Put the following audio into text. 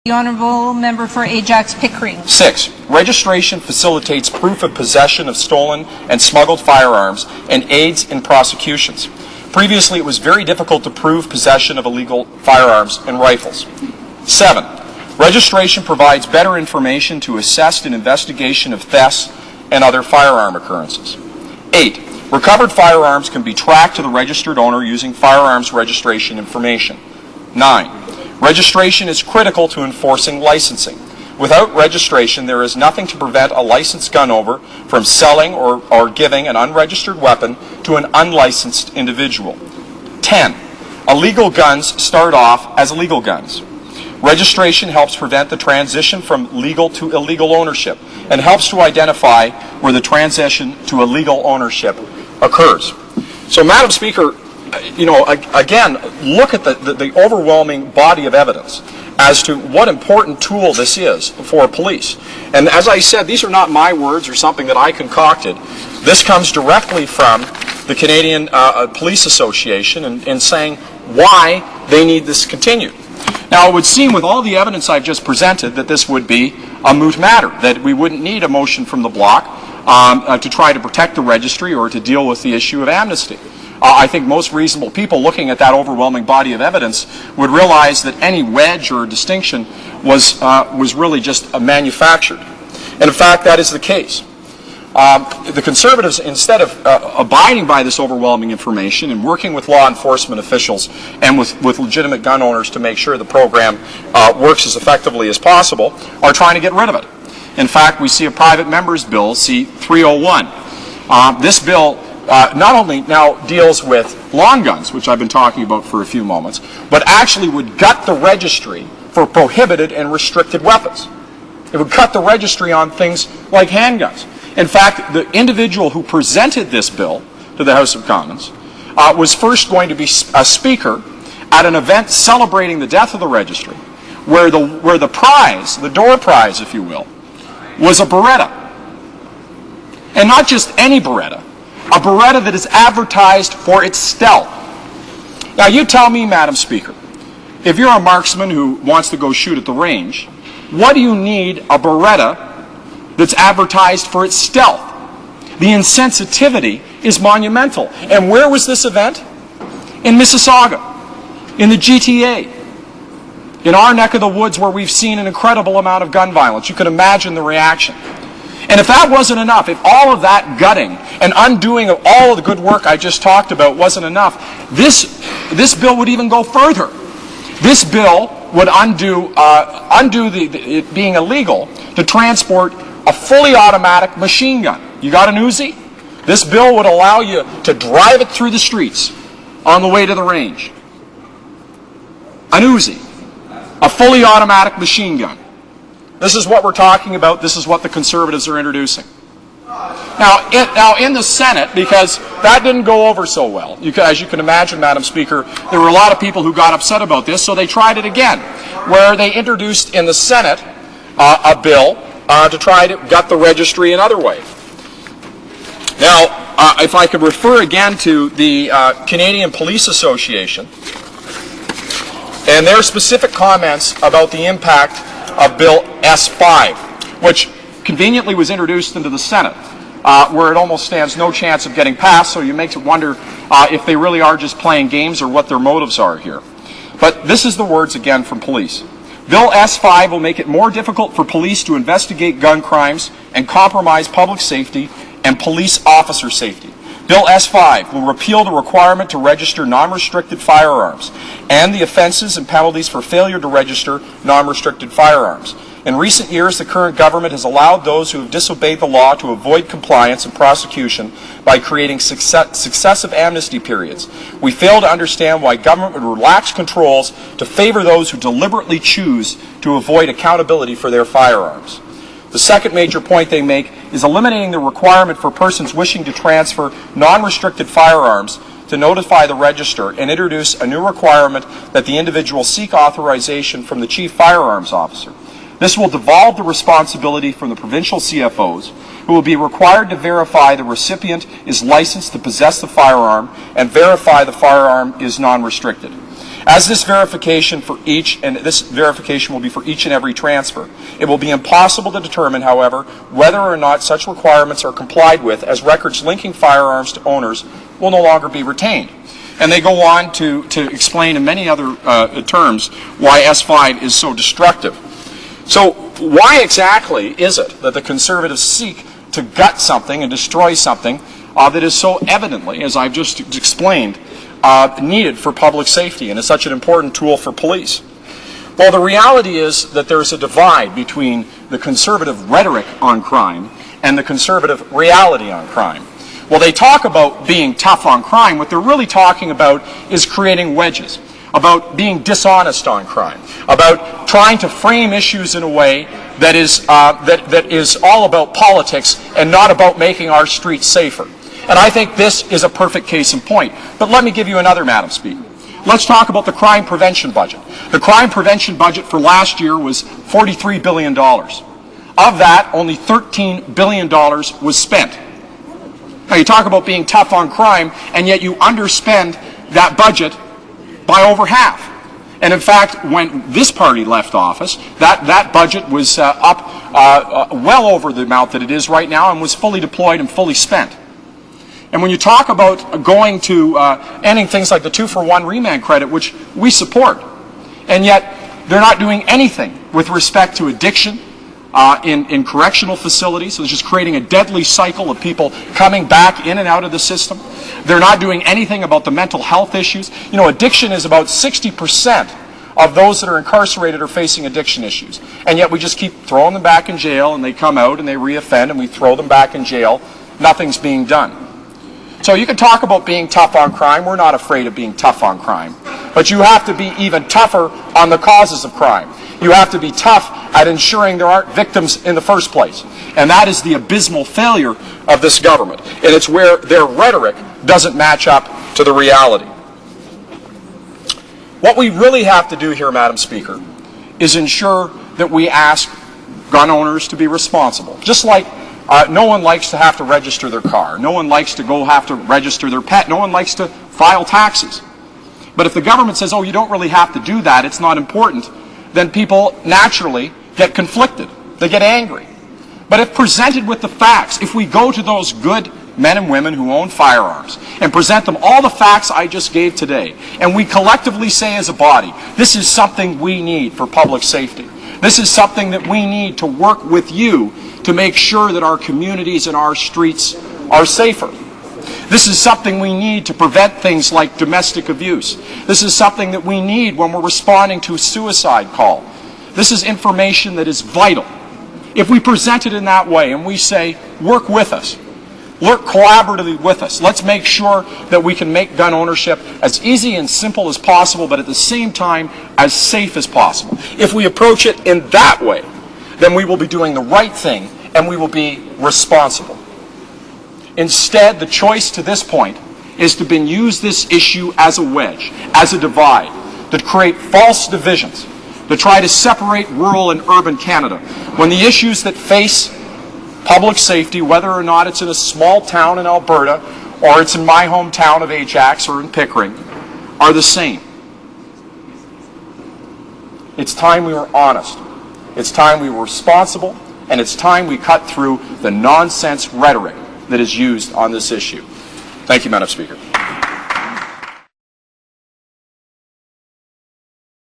The Honourable Member for Ajax Pickering. 6. Registration facilitates proof of possession of stolen and smuggled firearms and aids in prosecutions. Previously, it was very difficult to prove possession of illegal firearms and rifles. 7. Registration provides better information to assess an investigation of thefts and other firearm occurrences. 8. Recovered firearms can be tracked to the registered owner using firearms registration information. 9. Registration is critical to enforcing licensing. Without registration, there is nothing to prevent a licensed gun owner from selling or giving an unregistered weapon to an unlicensed individual. 10. Illegal guns start off as illegal guns. Registration helps prevent the transition from legal to illegal ownership and helps to identify where the transition to illegal ownership occurs. So, Madam Speaker, again, look at the overwhelming body of evidence as to what important tool this is for police. And as I said, these are not my words or something that I concocted. This comes directly from the Canadian Police Association and saying why they need this continued. Now, it would seem with all the evidence I've just presented that this would be a moot matter, that we wouldn't need a motion from the bloc to try to protect the registry or to deal with the issue of amnesty. I think most reasonable people looking at that overwhelming body of evidence would realize that any wedge or distinction was really just manufactured. And in fact, that is the case. The Conservatives, instead of abiding by this overwhelming information and working with law enforcement officials and with legitimate gun owners to make sure the program works as effectively as possible, are trying to get rid of it. In fact, we see a private member's bill, C-301. This bill not only now deals with long guns, which I've been talking about for a few moments, but actually would gut the registry for prohibited and restricted weapons. It would cut the registry on things like handguns. In fact, the individual who presented this bill to the House of Commons was first going to be a speaker at an event celebrating the death of the registry, where the prize, the door prize, if you will, was a Beretta. And not just any Beretta, a Beretta that is advertised for its stealth. Now, you tell me, Madam Speaker, if you're a marksman who wants to go shoot at the range, what do you need a Beretta that's advertised for its stealth? The insensitivity is monumental. And where was this event? In Mississauga, in the GTA, in our neck of the woods where we've seen an incredible amount of gun violence. You can imagine the reaction. And if that wasn't enough, if all of that gutting and undoing of all of the good work I just talked about wasn't enough, this bill would even go further. This bill would undo it being illegal to transport a fully automatic machine gun. You got an Uzi? This bill would allow you to drive it through the streets on the way to the range. An Uzi, a fully automatic machine gun. This is what we're talking about. This is what the Conservatives are introducing. Now, in the Senate, because that didn't go over so well, as you can imagine, Madam Speaker, there were a lot of people who got upset about this, so they tried it again, where they introduced in the Senate a bill to try to gut the registry another way. Now, if I could refer again to the Canadian Police Association and their specific comments about the impact of Bill S-5, which conveniently was introduced into the Senate, where it almost stands no chance of getting passed, so you make you wonder if they really are just playing games or what their motives are here. But this is the words again from police. Bill S-5 will make it more difficult for police to investigate gun crimes and compromise public safety and police officer safety. Bill S-5 will repeal the requirement to register non-restricted firearms and the offenses and penalties for failure to register non-restricted firearms. In recent years, the current government has allowed those who have disobeyed the law to avoid compliance and prosecution by creating successive amnesty periods. We fail to understand why government would relax controls to favor those who deliberately choose to avoid accountability for their firearms. The second major point they make is eliminating the requirement for persons wishing to transfer non-restricted firearms to notify the register and introduce a new requirement that the individual seek authorization from the Chief Firearms Officer. This will devolve the responsibility from the provincial CFOs, who will be required to verify the recipient is licensed to possess the firearm and verify the firearm is non-restricted. As this verification will be for each and every transfer, it will be impossible to determine, however, whether or not such requirements are complied with, as records linking firearms to owners will no longer be retained. And they go on to explain in many other terms why S5 is so destructive. So why exactly is it that the Conservatives seek to gut something and destroy something that is so evidently, as I've just explained, needed for public safety and is such an important tool for police? Well, the reality is that there's a divide between the Conservative rhetoric on crime and the Conservative reality on crime. Well, they talk about being tough on crime. What they're really talking about is creating wedges, about being dishonest on crime, about trying to frame issues in a way that is all about politics and not about making our streets safer. And I think this is a perfect case in point. But let me give you another, Madam Speaker. Let's talk about the crime prevention budget. The crime prevention budget for last year was $43 billion. Of that, only $13 billion was spent. Now, you talk about being tough on crime, and yet you underspend that budget by over half. And in fact, when this party left office, that budget was up well over the amount that it is right now and was fully deployed and fully spent. And when you talk about going to ending things like the 2-for-1 remand credit, which we support, and yet they're not doing anything with respect to addiction in correctional facilities, so it's just creating a deadly cycle of people coming back in and out of the system. They're not doing anything about the mental health issues. You know, addiction is about 60% of those that are incarcerated are facing addiction issues. And yet we just keep throwing them back in jail, and they come out and they reoffend, and we throw them back in jail. Nothing's being done. So you can talk about being tough on crime. We're not afraid of being tough on crime. But you have to be even tougher on the causes of crime. You have to be tough at ensuring there aren't victims in the first place. And that is the abysmal failure of this government. And it's where their rhetoric doesn't match up to the reality. What we really have to do here, Madam Speaker, is ensure that we ask gun owners to be responsible. Just like no one likes to have to register their car. No one likes to have to register their pet. No one likes to file taxes. But if the government says, oh, you don't really have to do that, it's not important, then people naturally get conflicted. They get angry. But if presented with the facts, if we go to those good men and women who own firearms and present them all the facts I just gave today, and we collectively say as a body, this is something we need for public safety. This is something that we need to work with you to make sure that our communities and our streets are safer. This is something we need to prevent things like domestic abuse. This is something that we need when we're responding to a suicide call. This is information that is vital. If we present it in that way and we say, work with us, work collaboratively with us, let's make sure that we can make gun ownership as easy and simple as possible, but at the same time as safe as possible. If we approach it in that way, then we will be doing the right thing and we will be responsible. Instead, the choice to this point is to use this issue as a wedge, as a divide, to create false divisions, to try to separate rural and urban Canada, when the issues that face public safety, whether or not it's in a small town in Alberta or it's in my hometown of Ajax or in Pickering, are the same. It's time we were honest. It's time we were responsible, and it's time we cut through the nonsense rhetoric that is used on this issue. Thank you, Madam Speaker.